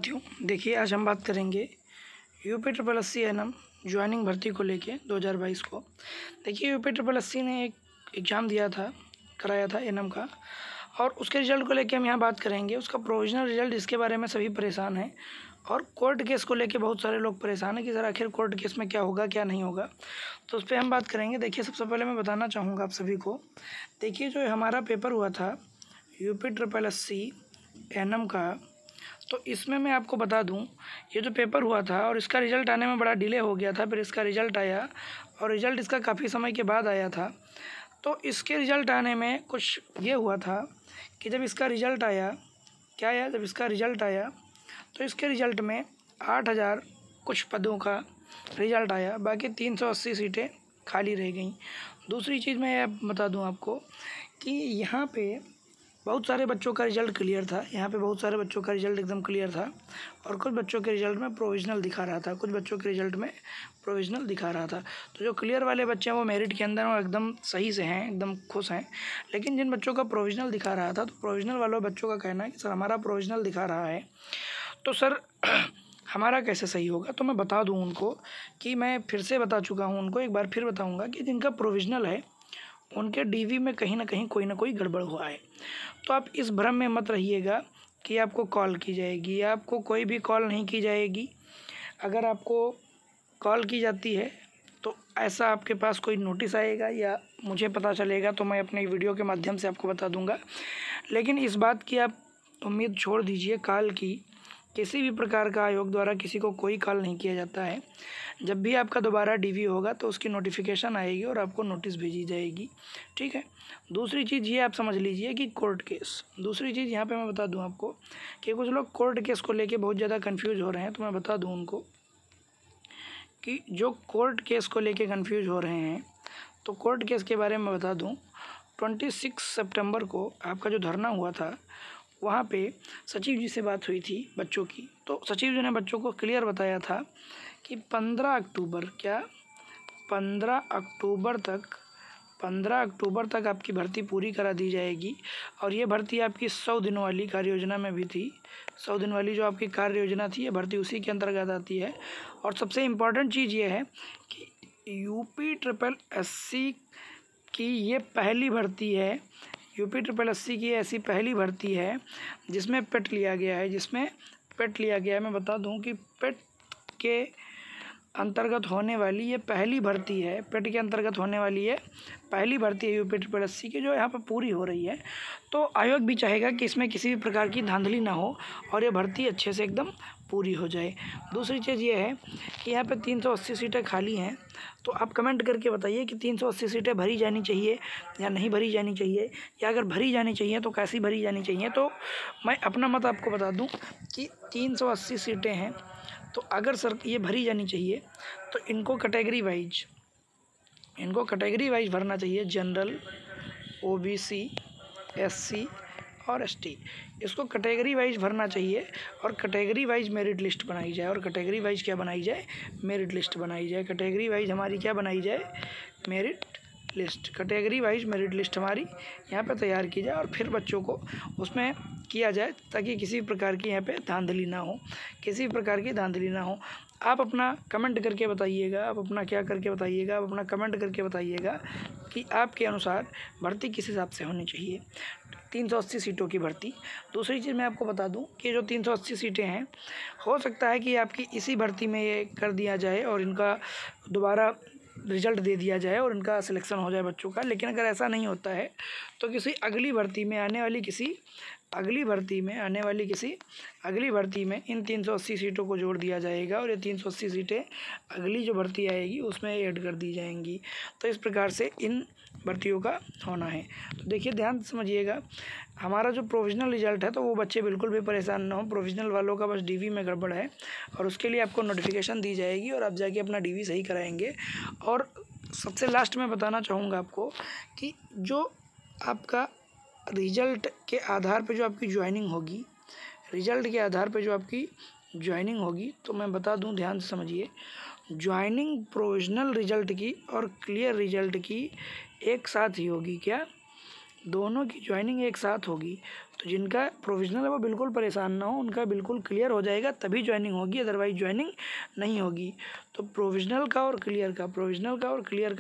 साथियों देखिए, आज हम बात करेंगे UP triple SC NM joining भर्ती को लेके 2022 को। देखिए, यूपी ट्रिपल एससी ने एक एग्ज़ाम कराया था एनएम का, और उसके रिज़ल्ट को लेके हम यहाँ बात करेंगे। उसका प्रोविजनल रिज़ल्ट, जिसके बारे में सभी परेशान हैं, और कोर्ट केस को लेके बहुत सारे लोग परेशान हैं कि सर आखिर कोर्ट केस में क्या होगा क्या नहीं होगा, तो उस पर हम बात करेंगे। देखिए, सबसे पहले मैं बताना चाहूँगा आप सभी को, देखिए जो हमारा पेपर हुआ था यूपी ट्रिपल एससी एनएम का, तो इसमें मैं आपको बता दूं, ये जो पेपर हुआ था और इसका रिज़ल्ट आने में बड़ा डिले हो गया था। फिर इसका रिज़ल्ट आया, और रिज़ल्ट इसका काफ़ी समय के बाद आया था। तो इसके रिज़ल्ट आने में कुछ ये हुआ था कि जब इसका रिज़ल्ट आया, जब इसका रिज़ल्ट आया तो इसके रिज़ल्ट में 8000 कुछ पदों का रिज़ल्ट आया, बाकी 380 सीटें खाली रह गईं। दूसरी चीज़ मैं बता दूं आपको कि यहाँ पे बहुत सारे बच्चों का रिज़ल्ट क्लियर था। यहाँ पे बहुत सारे बच्चों का रिज़ल्ट एकदम क्लियर था, और कुछ बच्चों के रिज़ल्ट में प्रोविज़नल दिखा रहा था, तो जो क्लियर वाले बच्चे हैं वो मेरिट के अंदर और एकदम सही से हैं, एकदम खुश हैं। लेकिन जिन बच्चों का प्रोविज़नल दिखा रहा था, तो प्रोविज़नल वालों बच्चों का कहना है कि सर हमारा प्रोविज़नल दिखा रहा है, तो सर हमारा कैसे सही होगा। तो मैं बता दूँ उनको कि मैं फिर से बता चुका हूँ उनको, एक बार फिर बताऊँगा कि जिनका प्रोविज़नल है उनके डीवी में कहीं ना कहीं कोई ना कोई गड़बड़ हुआ है। तो आप इस भ्रम में मत रहिएगा कि आपको कॉल की जाएगी। आपको कोई भी कॉल नहीं की जाएगी। अगर आपको कॉल की जाती है तो ऐसा आपके पास कोई नोटिस आएगा या मुझे पता चलेगा, तो मैं अपने वीडियो के माध्यम से आपको बता दूंगा। लेकिन इस बात की आप उम्मीद छोड़ दीजिए, कॉल की किसी भी प्रकार का आयोग द्वारा किसी को कोई कॉल नहीं किया जाता है। जब भी आपका दोबारा डीवी होगा तो उसकी नोटिफिकेशन आएगी और आपको नोटिस भेजी जाएगी, ठीक है। दूसरी चीज़ ये आप समझ लीजिए कि कोर्ट केस, दूसरी चीज़ यहाँ पे मैं बता दूँ आपको कि कुछ लोग कोर्ट केस को लेके बहुत ज़्यादा कंफ्यूज हो रहे हैं। तो मैं बता दूँ उनको कि जो कोर्ट केस को लेके कंफ्यूज हो रहे हैं, तो कोर्ट केस के बारे में बता दूँ, 26 सितंबर को आपका जो धरना हुआ था, वहाँ पे सचिव जी से बात हुई थी बच्चों की। तो सचिव जी ने बच्चों को क्लियर बताया था कि 15 अक्टूबर तक आपकी भर्ती पूरी करा दी जाएगी। और ये भर्ती आपकी 100 दिनों वाली कार्य योजना में भी थी। 100 दिन वाली जो आपकी कार्य योजना थी, ये भर्ती उसी के अंतर्गत आती है। और सबसे इम्पॉर्टेंट चीज़ ये है कि यूपी ट्रिपल एससी की ये पहली भर्ती है, यूपी ट्रिपल एससी की ऐसी पहली भर्ती है जिसमें पेट लिया गया है। मैं बता दूं कि पेट के अंतर्गत होने वाली ये पहली भर्ती है, पेट के अंतर्गत होने वाली ये पहली भर्ती है यूपी ट्रिपल एससी की, जो यहाँ पर पूरी हो रही है। तो आयोग भी चाहेगा कि इसमें किसी भी प्रकार की धांधली ना हो और ये भर्ती अच्छे से एकदम पूरी हो जाए। दूसरी चीज़ ये है कि यहाँ पे 380 सीटें खाली हैं। तो आप कमेंट करके बताइए कि 380 सीटें भरी जानी चाहिए या नहीं भरी जानी चाहिए, या अगर भरी जानी चाहिए तो कैसी भरी जानी चाहिए। तो मैं अपना मत आपको बता दूं कि 380 सीटें हैं, तो अगर सर ये भरी जानी चाहिए तो इनको कैटेगरी वाइज भरना चाहिए। जनरल, ओबीसी, एससी और एसटी, इसको कैटेगरी वाइज भरना चाहिए। और कैटेगरी वाइज मेरिट लिस्ट बनाई जाए। और कैटेगरी वाइज क्या बनाई जाए? मेरिट लिस्ट बनाई जाए। कैटेगरी वाइज हमारी क्या बनाई जाए? Merit list. Category wise merit list हमारी यहाँ पे तैयार की जाए, और फिर बच्चों को उसमें किया जाए, ताकि किसी प्रकार की यहाँ पे धांधली ना हो, आप अपना कमेंट करके बताइएगा, आप अपना कमेंट करके बताइएगा कि आपके अनुसार भर्ती किस हिसाब से होनी चाहिए, 380 सीटों की भर्ती। दूसरी चीज़ मैं आपको बता दूं कि जो 380 सीटें हैं, हो सकता है कि आपकी इसी भर्ती में ये कर दिया जाए और इनका दोबारा रिज़ल्ट दे दिया जाए और इनका सिलेक्शन हो जाए बच्चों का। लेकिन अगर ऐसा नहीं होता है तो किसी अगली भर्ती में आने वाली किसी अगली भर्ती में इन 380 सीटों को जोड़ दिया जाएगा, और ये 380 सीटें अगली जो भर्ती आएगी उसमें ऐड कर दी जाएंगी। तो इस प्रकार से इन भर्तियों का होना है। तो देखिए, ध्यान से समझिएगा, हमारा जो प्रोविज़नल रिज़ल्ट है, तो वो बच्चे बिल्कुल भी परेशान ना हो। प्रोविज़नल वालों का बस डीवी में गड़बड़ है, और उसके लिए आपको नोटिफिकेशन दी जाएगी और आप जाके अपना डीवी सही कराएंगे। और सबसे लास्ट में बताना चाहूँगा आपको कि जो आपका रिज़ल्ट के आधार पे जो आपकी ज्वाइनिंग होगी, तो मैं बता दूं, ध्यान से समझिए, ज्वाइनिंग प्रोविज़नल रिज़ल्ट की और क्लियर रिज़ल्ट की एक साथ ही होगी। क्या? दोनों की ज्वाइनिंग एक साथ होगी। तो जिनका प्रोविज़नल है वो बिल्कुल परेशान ना हो, उनका बिल्कुल क्लियर हो जाएगा तभी ज्वाइनिंग होगी, अदरवाइज ज्वाइनिंग नहीं होगी। तो प्रोविज़नल का और क्लियर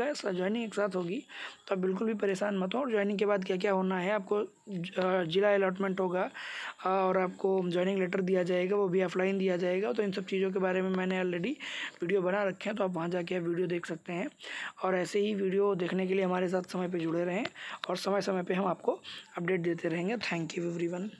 का ज्वाइनिंग एक साथ होगी। तो आप बिल्कुल भी परेशान मत हो। और ज्वाइनिंग के बाद क्या क्या होना है, आपको जिला अलॉटमेंट होगा और आपको ज्वाइनिंग लेटर दिया जाएगा, वो भी ऑफलाइन दिया जाएगा। तो इन सब चीज़ों के बारे में मैंने ऑलरेडी वीडियो बना रखे हैं, तो आप वहाँ जाके वीडियो देख सकते हैं। और ऐसे ही वीडियो देखने के लिए हमारे साथ समय पे जुड़े रहें और समय समय पे हम आपको अपडेट देते रहेंगे। Thank you everyone.